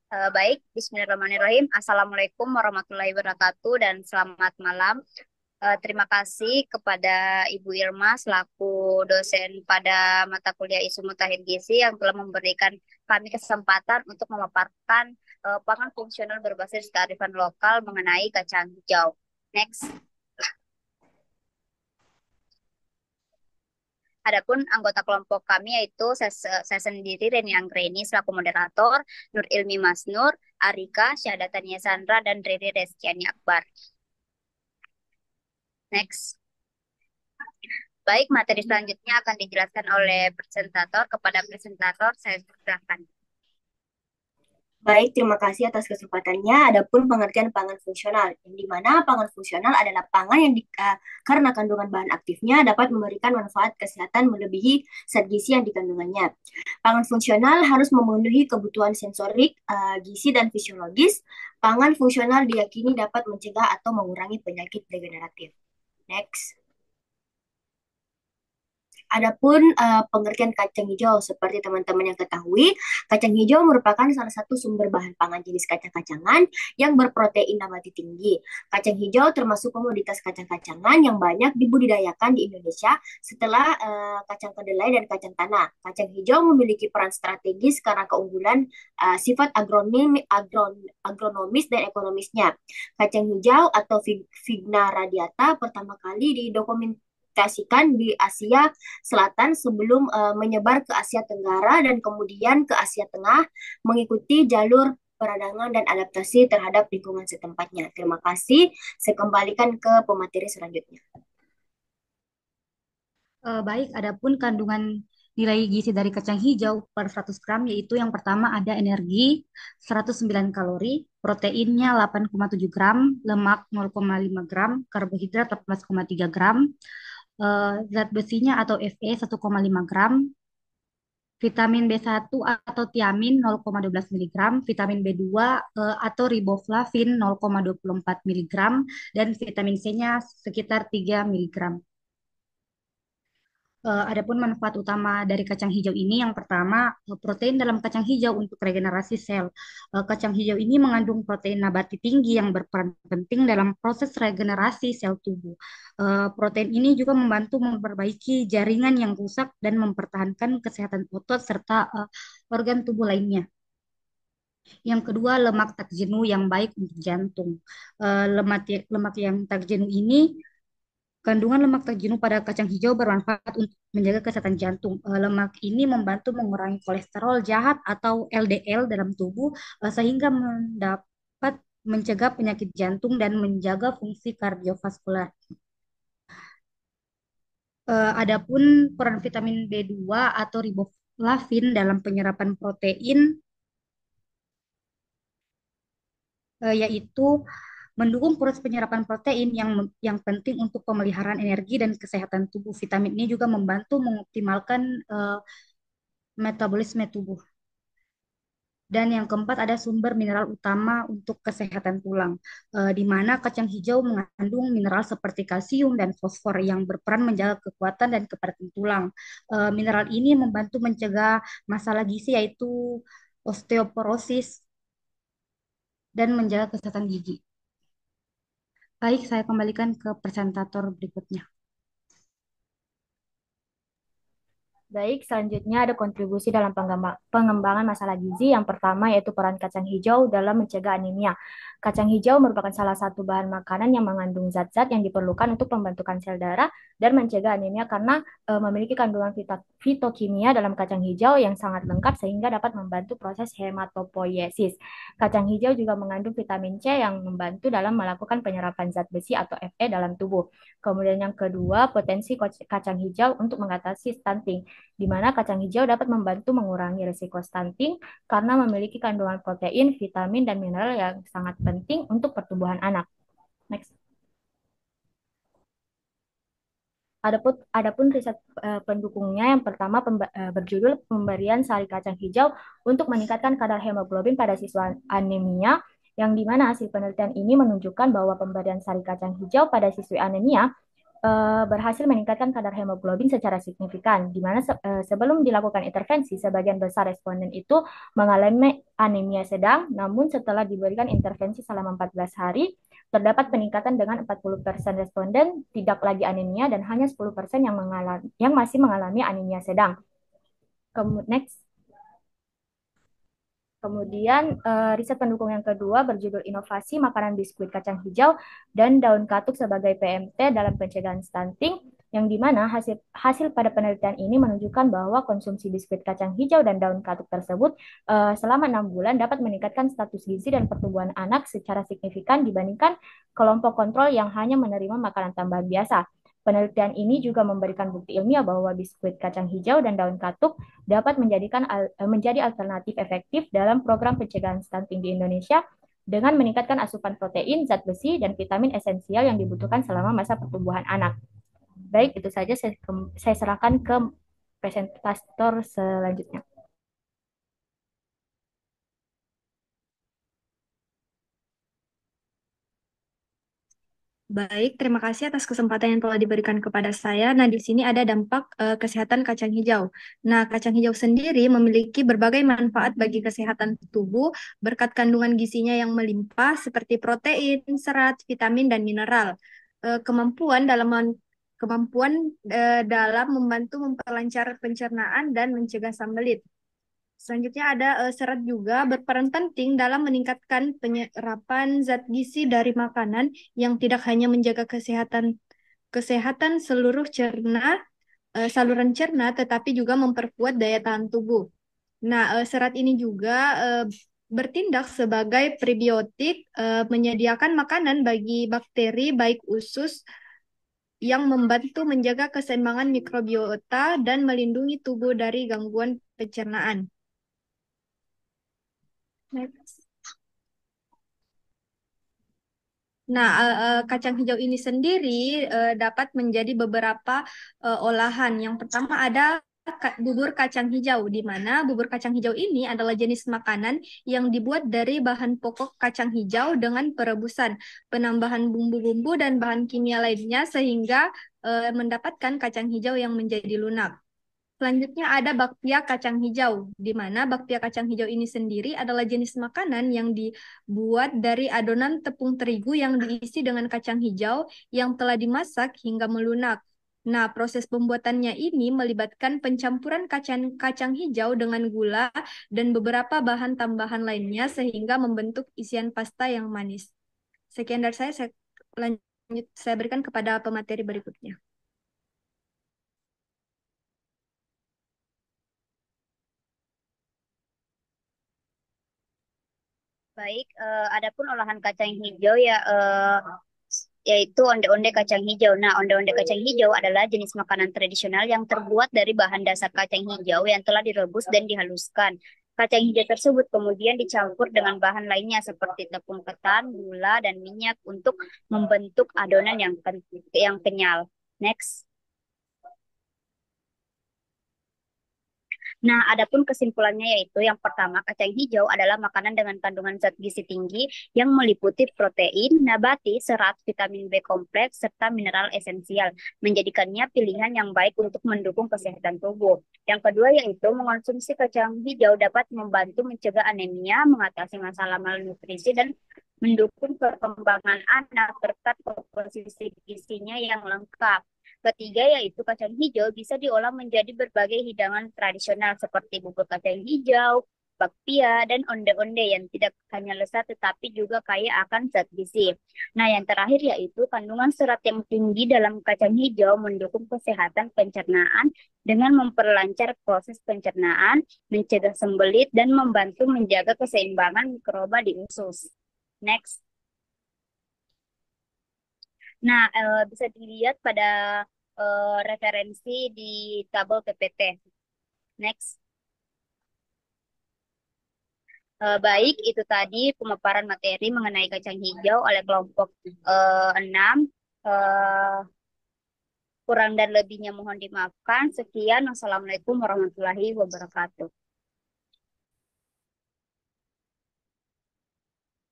Baik, Bismillahirrahmanirrahim. Assalamualaikum warahmatullahi wabarakatuh dan selamat malam. Terima kasih kepada Ibu Irma selaku dosen pada mata kuliah Isu Mutakhir Gizi yang telah memberikan kami kesempatan untuk memaparkan pangan fungsional berbasis kearifan lokal mengenai kacang hijau. Next. Adapun anggota kelompok kami yaitu saya sendiri Reni Anggreni selaku moderator, Nur Ilmi Masnur, Arika, Syahadatania Sandra, dan Riri Reskiani Akbar. Next. Baik, materi selanjutnya akan dijelaskan oleh presentator. Kepada presentator, saya persilakan. Baik, terima kasih atas kesempatannya. Adapun pengertian pangan fungsional, yang di mana pangan fungsional adalah pangan yang karena kandungan bahan aktifnya dapat memberikan manfaat kesehatan melebihi zat gizi yang dikandungannya. Pangan fungsional harus memenuhi kebutuhan sensorik, gizi, dan fisiologis. Pangan fungsional diyakini dapat mencegah atau mengurangi penyakit degeneratif. Next. Adapun pengertian kacang hijau, seperti teman-teman yang ketahui, kacang hijau merupakan salah satu sumber bahan pangan jenis kacang-kacangan yang berprotein nabati tinggi. Kacang hijau termasuk komoditas kacang-kacangan yang banyak dibudidayakan di Indonesia setelah kacang kedelai dan kacang tanah. Kacang hijau memiliki peran strategis karena keunggulan sifat agronomis dan ekonomisnya. Kacang hijau atau Vigna radiata pertama kali didokumentasikan di Asia Selatan sebelum menyebar ke Asia Tenggara dan kemudian ke Asia Tengah mengikuti jalur peradangan dan adaptasi terhadap lingkungan setempatnya. Terima kasih. Saya kembalikan ke pemateri selanjutnya. Baik, adapun kandungan nilai gizi dari kacang hijau per 100 gram yaitu yang pertama ada energi 109 kalori, proteinnya 8,7 gram, lemak 0,5 gram, karbohidrat 14,3 gram, zat besinya atau Fe 1,5 gram, vitamin B1 atau tiamin 0,12 miligram, vitamin B2 atau riboflavin 0,24 miligram, dan vitamin C-nya sekitar 3 miligram. Adapun manfaat utama dari kacang hijau ini yang pertama, protein dalam kacang hijau untuk regenerasi sel. Kacang hijau ini mengandung protein nabati tinggi yang berperan penting dalam proses regenerasi sel tubuh. Protein ini juga membantu memperbaiki jaringan yang rusak dan mempertahankan kesehatan otot serta organ tubuh lainnya. Yang kedua, lemak tak jenuh yang baik untuk jantung. Lemak yang tak jenuh ini Kandungan lemak tak jenuh pada kacang hijau bermanfaat untuk menjaga kesehatan jantung. Lemak ini membantu mengurangi kolesterol jahat atau LDL dalam tubuh, sehingga dapat mencegah penyakit jantung dan menjaga fungsi kardiovaskular. Adapun peran vitamin B2 atau riboflavin dalam penyerapan protein, yaitu mendukung proses penyerapan protein yang penting untuk pemeliharaan energi dan kesehatan tubuh. Vitamin ini juga membantu mengoptimalkan metabolisme tubuh. Dan yang keempat ada sumber mineral utama untuk kesehatan tulang, di mana kacang hijau mengandung mineral seperti kalsium dan fosfor yang berperan menjaga kekuatan dan kepadatan tulang. Mineral ini membantu mencegah masalah gizi yaitu osteoporosis dan menjaga kesehatan gigi. Baik, saya kembalikan ke presentator berikutnya. Baik, selanjutnya ada kontribusi dalam pengembangan masalah gizi. Yang pertama yaitu peran kacang hijau dalam mencegah anemia. Kacang hijau merupakan salah satu bahan makanan yang mengandung zat-zat yang diperlukan untuk pembentukan sel darah dan mencegah anemia karena memiliki kandungan fitokimia dalam kacang hijau yang sangat lengkap sehingga dapat membantu proses hematopoiesis. Kacang hijau juga mengandung vitamin C yang membantu dalam melakukan penyerapan zat besi atau Fe dalam tubuh. Kemudian yang kedua, potensi kacang hijau untuk mengatasi stunting, di mana kacang hijau dapat membantu mengurangi risiko stunting karena memiliki kandungan protein, vitamin, dan mineral yang sangat penting untuk pertumbuhan anak. Next. Adapun riset pendukungnya yang pertama berjudul pemberian sari kacang hijau untuk meningkatkan kadar hemoglobin pada siswa anemia, yang dimana hasil penelitian ini menunjukkan bahwa pemberian sari kacang hijau pada siswi anemia berhasil meningkatkan kadar hemoglobin secara signifikan, di mana sebelum dilakukan intervensi, sebagian besar responden itu mengalami anemia sedang, namun setelah diberikan intervensi selama 14 hari, terdapat peningkatan dengan 40% responden tidak lagi anemia dan hanya 10% yang masih mengalami anemia sedang. Next. Kemudian riset pendukung yang kedua berjudul Inovasi Makanan Biskuit Kacang Hijau dan Daun Katuk sebagai PMT dalam pencegahan stunting, yang dimana hasil pada penelitian ini menunjukkan bahwa konsumsi biskuit kacang hijau dan daun katuk tersebut selama 6 bulan dapat meningkatkan status gizi dan pertumbuhan anak secara signifikan dibandingkan kelompok kontrol yang hanya menerima makanan tambahan biasa. Penelitian ini juga memberikan bukti ilmiah bahwa biskuit kacang hijau dan daun katuk dapat menjadi alternatif efektif dalam program pencegahan stunting di Indonesia dengan meningkatkan asupan protein, zat besi, dan vitamin esensial yang dibutuhkan selama masa pertumbuhan anak. Baik, itu saja saya serahkan ke presentator selanjutnya. Baik, terima kasih atas kesempatan yang telah diberikan kepada saya. Nah, di sini ada dampak kesehatan kacang hijau. Nah, kacang hijau sendiri memiliki berbagai manfaat bagi kesehatan tubuh berkat kandungan gizinya yang melimpah seperti protein, serat, vitamin, dan mineral. Kemampuan dalam membantu memperlancar pencernaan dan mencegah sembelit. Selanjutnya ada serat juga berperan penting dalam meningkatkan penyerapan zat gizi dari makanan yang tidak hanya menjaga kesehatan kesehatan seluruh saluran cerna, tetapi juga memperkuat daya tahan tubuh. Nah, serat ini juga bertindak sebagai prebiotik, menyediakan makanan bagi bakteri baik usus yang membantu menjaga keseimbangan mikrobiota dan melindungi tubuh dari gangguan pencernaan. Next. Nah, kacang hijau ini sendiri dapat menjadi beberapa olahan. Yang pertama ada bubur kacang hijau, di mana bubur kacang hijau ini adalah jenis makanan yang dibuat dari bahan pokok kacang hijau dengan perebusan, penambahan bumbu-bumbu dan bahan kimia lainnya sehingga mendapatkan kacang hijau yang menjadi lunak. Selanjutnya ada bakpia kacang hijau, di mana bakpia kacang hijau ini sendiri adalah jenis makanan yang dibuat dari adonan tepung terigu yang diisi dengan kacang hijau yang telah dimasak hingga melunak. Nah, proses pembuatannya ini melibatkan pencampuran kacang hijau dengan gula dan beberapa bahan tambahan lainnya sehingga membentuk isian pasta yang manis. Sekian dari saya berikan kepada pemateri berikutnya. Baik, adapun olahan kacang hijau ya yaitu onde-onde kacang hijau. Nah, onde-onde kacang hijau adalah jenis makanan tradisional yang terbuat dari bahan dasar kacang hijau yang telah direbus dan dihaluskan. Kacang hijau tersebut kemudian dicampur dengan bahan lainnya seperti tepung ketan, gula, dan minyak untuk membentuk adonan yang kenyal. Next. Nah, adapun kesimpulannya yaitu yang pertama, kacang hijau adalah makanan dengan kandungan zat gizi tinggi yang meliputi protein, nabati, serat, vitamin B kompleks, serta mineral esensial, menjadikannya pilihan yang baik untuk mendukung kesehatan tubuh. Yang kedua yaitu mengonsumsi kacang hijau dapat membantu mencegah anemia, mengatasi masalah malnutrisi, dan mendukung perkembangan anak berkat komposisi gizinya yang lengkap. Ketiga yaitu kacang hijau bisa diolah menjadi berbagai hidangan tradisional seperti bubur kacang hijau, bakpia, dan onde-onde yang tidak hanya lezat tetapi juga kaya akan zat gizi. Nah, yang terakhir yaitu kandungan serat yang tinggi dalam kacang hijau mendukung kesehatan pencernaan dengan memperlancar proses pencernaan, mencegah sembelit, dan membantu menjaga keseimbangan mikroba di usus. Next. Nah, bisa dilihat pada referensi di tabel PPT. Next. Baik, itu tadi pemaparan materi mengenai kacang hijau oleh kelompok 6. Kurang dan lebihnya mohon dimaafkan. Sekian, wassalamualaikum warahmatullahi wabarakatuh.